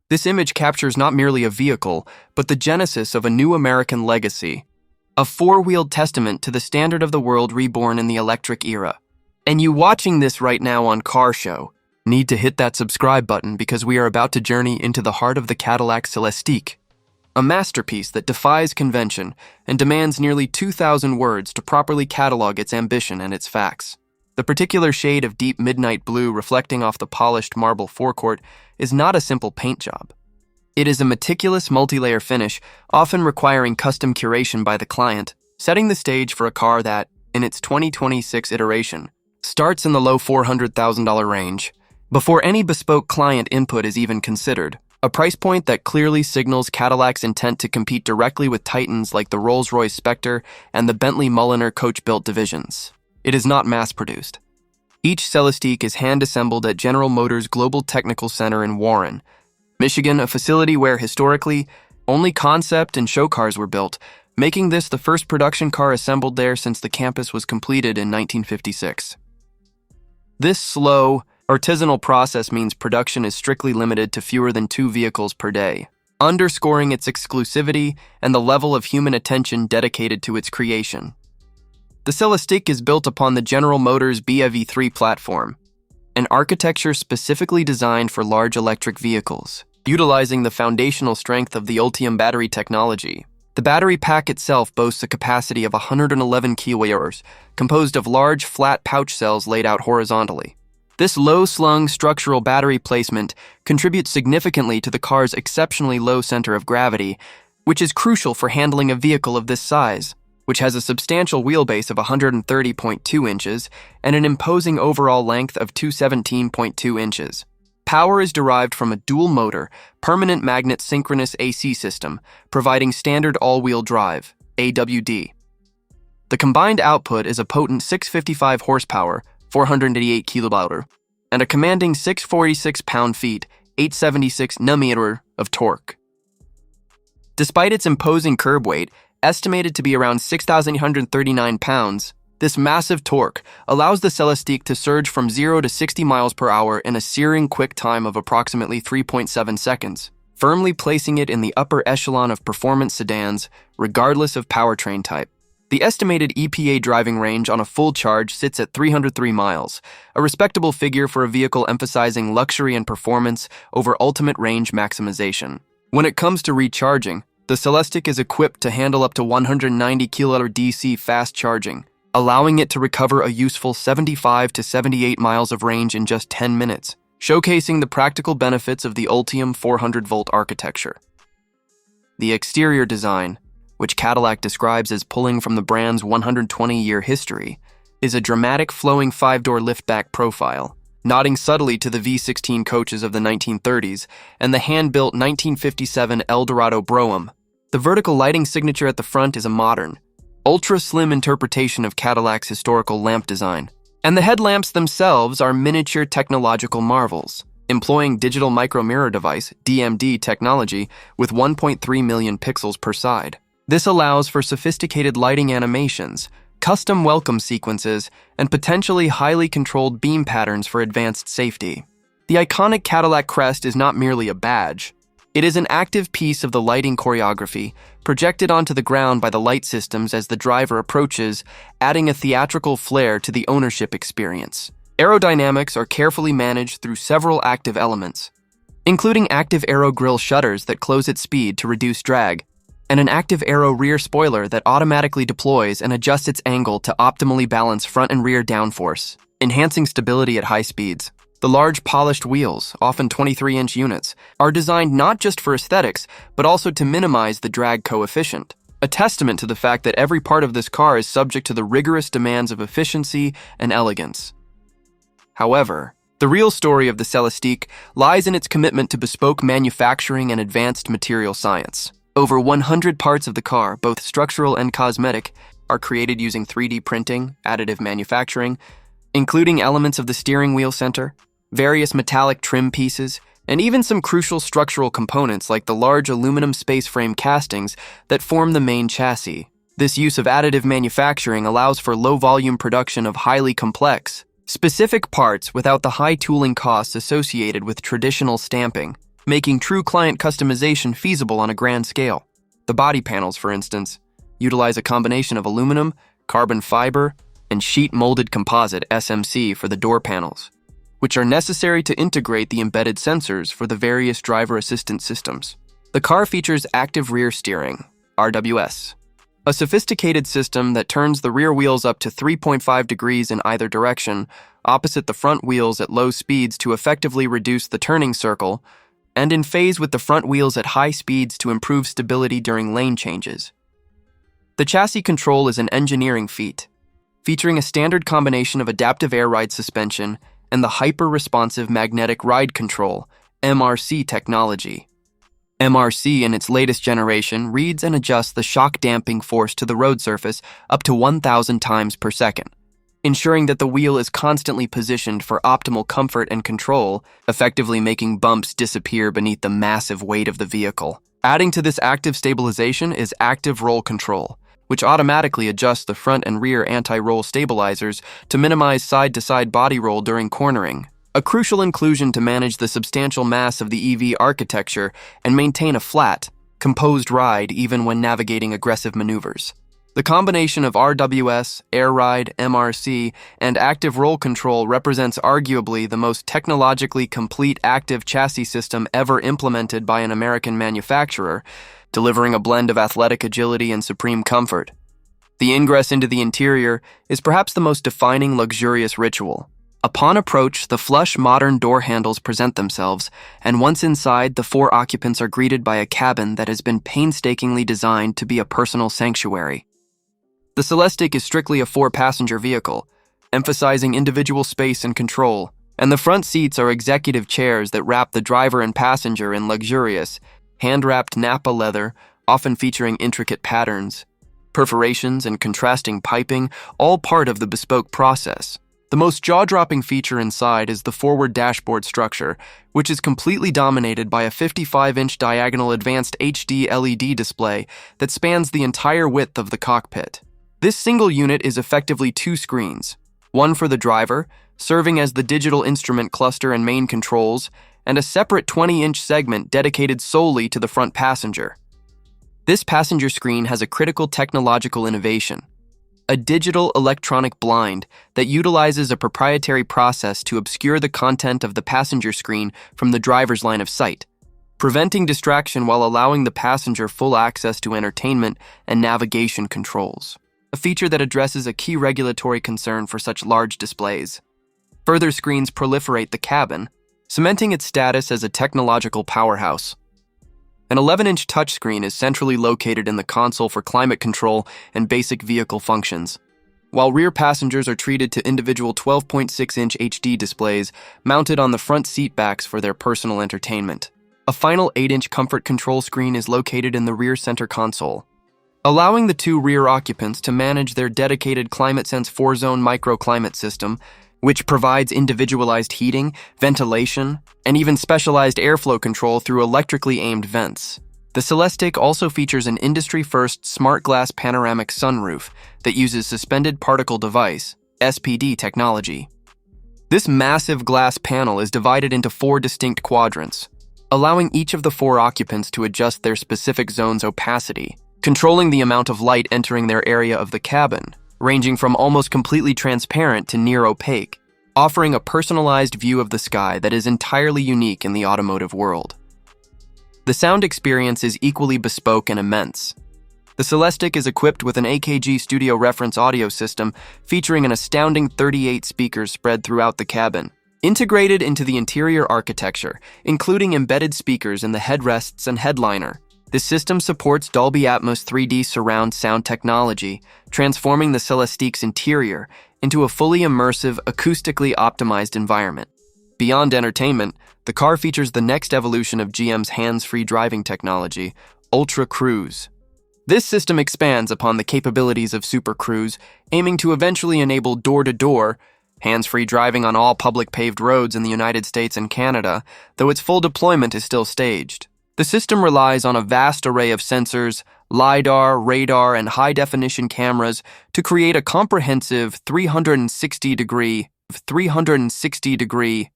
This image captures not merely a vehicle, but the genesis of a new American legacy, a four-wheeled testament to the standard of the world reborn in the electric era. And you watching this right now on Car Show need to hit that subscribe button because we are about to journey into the heart of the Cadillac Celestiq, a masterpiece that defies convention and demands nearly 2,000 words to properly catalog its ambition and its facts. The particular shade of deep midnight blue reflecting off the polished marble forecourt is not a simple paint job. It is a meticulous multi-layer finish, often requiring custom curation by the client, setting the stage for a car that, in its 2026 iteration, starts in the low $400,000 range. Before any bespoke client input is even considered, a price point that clearly signals Cadillac's intent to compete directly with titans like the Rolls-Royce Spectre and the Bentley Mulliner coach-built divisions. It is not mass-produced. Each Celestiq is hand-assembled at General Motors Global Technical Center in Warren, Michigan, a facility where, historically, only concept and show cars were built, making this the first production car assembled there since the campus was completed in 1956. This slow, artisanal process means production is strictly limited to fewer than 2 vehicles per day, underscoring its exclusivity and the level of human attention dedicated to its creation. The Celestiq is built upon the General Motors BEV3 platform, an architecture specifically designed for large electric vehicles, utilizing the foundational strength of the Ultium battery technology. The battery pack itself boasts a capacity of 111 kWh, composed of large, flat pouch cells laid out horizontally. This low-slung structural battery placement contributes significantly to the car's exceptionally low center of gravity, which is crucial for handling a vehicle of this size, which has a substantial wheelbase of 130.2 inches and an imposing overall length of 217.2 inches. Power is derived from a dual-motor, permanent magnet synchronous AC system, providing standard all-wheel drive, AWD. The combined output is a potent 655 horsepower, 488 kW, and a commanding 646 pound-feet, 876 Nm of torque. Despite its imposing curb weight, estimated to be around 6,139 pounds, this massive torque allows the Celestiq to surge from 0 to 60 miles per hour in a searing quick time of approximately 3.7 seconds, firmly placing it in the upper echelon of performance sedans, regardless of powertrain type. The estimated EPA driving range on a full charge sits at 303 miles, a respectable figure for a vehicle emphasizing luxury and performance over ultimate range maximization. When it comes to recharging, the Celestiq is equipped to handle up to 190 kWh DC fast charging, allowing it to recover a useful 75 to 78 miles of range in just 10 minutes, showcasing the practical benefits of the Ultium 400-volt architecture. The exterior design, which Cadillac describes as pulling from the brand's 120-year history, is a dramatic flowing 5-door liftback profile, nodding subtly to the V16 coaches of the 1930s and the hand-built 1957 Eldorado Brougham. The vertical lighting signature at the front is a modern, ultra-slim interpretation of Cadillac's historical lamp design. And the headlamps themselves are miniature technological marvels, employing digital micro-mirror device, DMD technology, with 1.3 million pixels per side. This allows for sophisticated lighting animations, custom welcome sequences, and potentially highly controlled beam patterns for advanced safety. The iconic Cadillac crest is not merely a badge. It is an active piece of the lighting choreography, projected onto the ground by the light systems as the driver approaches, adding a theatrical flair to the ownership experience. Aerodynamics are carefully managed through several active elements, including active aero grille shutters that close at speed to reduce drag, and an active aero rear spoiler that automatically deploys and adjusts its angle to optimally balance front and rear downforce, enhancing stability at high speeds. The large polished wheels, often 23-inch units, are designed not just for aesthetics, but also to minimize the drag coefficient, a testament to the fact that every part of this car is subject to the rigorous demands of efficiency and elegance. However, the real story of the Celestiq lies in its commitment to bespoke manufacturing and advanced material science. Over 100 parts of the car, both structural and cosmetic, are created using 3D printing, additive manufacturing, including elements of the steering wheel center, various metallic trim pieces, and even some crucial structural components like the large aluminum space frame castings that form the main chassis. This use of additive manufacturing allows for low-volume production of highly complex, specific parts without the high tooling costs associated with traditional stamping, making true client customization feasible on a grand scale. The body panels, for instance, utilize a combination of aluminum, carbon fiber, and sheet-molded composite (SMC) for the door panels, which are necessary to integrate the embedded sensors for the various driver assistance systems. The car features active rear steering, RWS, a sophisticated system that turns the rear wheels up to 3.5 degrees in either direction, opposite the front wheels at low speeds to effectively reduce the turning circle, and in phase with the front wheels at high speeds to improve stability during lane changes. The chassis control is an engineering feat, featuring a standard combination of adaptive air ride suspension and the hyper-responsive magnetic ride control, MRC technology. MRC, in its latest generation, reads and adjusts the shock damping force to the road surface up to 1,000 times per second, ensuring that the wheel is constantly positioned for optimal comfort and control, effectively making bumps disappear beneath the massive weight of the vehicle. Adding to this active stabilization is active roll control, which automatically adjusts the front and rear anti-roll stabilizers to minimize side-to-side body roll during cornering, a crucial inclusion to manage the substantial mass of the EV architecture and maintain a flat, composed ride even when navigating aggressive maneuvers. The combination of RWS, air ride, MRC, and active roll control represents arguably the most technologically complete active chassis system ever implemented by an American manufacturer, delivering a blend of athletic agility and supreme comfort. The ingress into the interior is perhaps the most defining luxurious ritual. Upon approach, the flush modern door handles present themselves, and once inside, the four occupants are greeted by a cabin that has been painstakingly designed to be a personal sanctuary. The Celestiq is strictly a four-passenger vehicle, emphasizing individual space and control, and the front seats are executive chairs that wrap the driver and passenger in luxurious, hand-wrapped Napa leather, often featuring intricate patterns, perforations, and contrasting piping, all part of the bespoke process. The most jaw-dropping feature inside is the forward dashboard structure, which is completely dominated by a 55-inch diagonal advanced HD LED display that spans the entire width of the cockpit. This single unit is effectively two screens, one for the driver, serving as the digital instrument cluster and main controls, and a separate 20-inch segment dedicated solely to the front passenger. This passenger screen has a critical technological innovation: a digital electronic blind that utilizes a proprietary process to obscure the content of the passenger screen from the driver's line of sight, preventing distraction while allowing the passenger full access to entertainment and navigation controls, a feature that addresses a key regulatory concern for such large displays. Further screens proliferate the cabin, cementing its status as a technological powerhouse. An 11-inch touchscreen is centrally located in the console for climate control and basic vehicle functions, while rear passengers are treated to individual 12.6-inch HD displays mounted on the front seat backs for their personal entertainment. A final 8-inch comfort control screen is located in the rear center console, allowing the two rear occupants to manage their dedicated ClimateSense 4-zone microclimate system, which provides individualized heating, ventilation, and even specialized airflow control through electrically aimed vents. The Celestiq also features an industry-first smart glass panoramic sunroof that uses suspended particle device, SPD technology. This massive glass panel is divided into 4 distinct quadrants, allowing each of the 4 occupants to adjust their specific zone's opacity, controlling the amount of light entering their area of the cabin, ranging from almost completely transparent to near opaque, offering a personalized view of the sky that is entirely unique in the automotive world. The sound experience is equally bespoke and immense. The Celestiq is equipped with an AKG Studio reference audio system featuring an astounding 38 speakers spread throughout the cabin, integrated into the interior architecture, including embedded speakers in the headrests and headliner. This system supports Dolby Atmos 3D surround sound technology, transforming the Celestiq's interior into a fully immersive, acoustically optimized environment. Beyond entertainment, the car features the next evolution of GM's hands-free driving technology, Ultra Cruise. This system expands upon the capabilities of Super Cruise, aiming to eventually enable door-to-door, hands-free driving on all public paved roads in the United States and Canada, though its full deployment is still staged. The system relies on a vast array of sensors, LiDAR, radar, and high-definition cameras to create a comprehensive 360-degree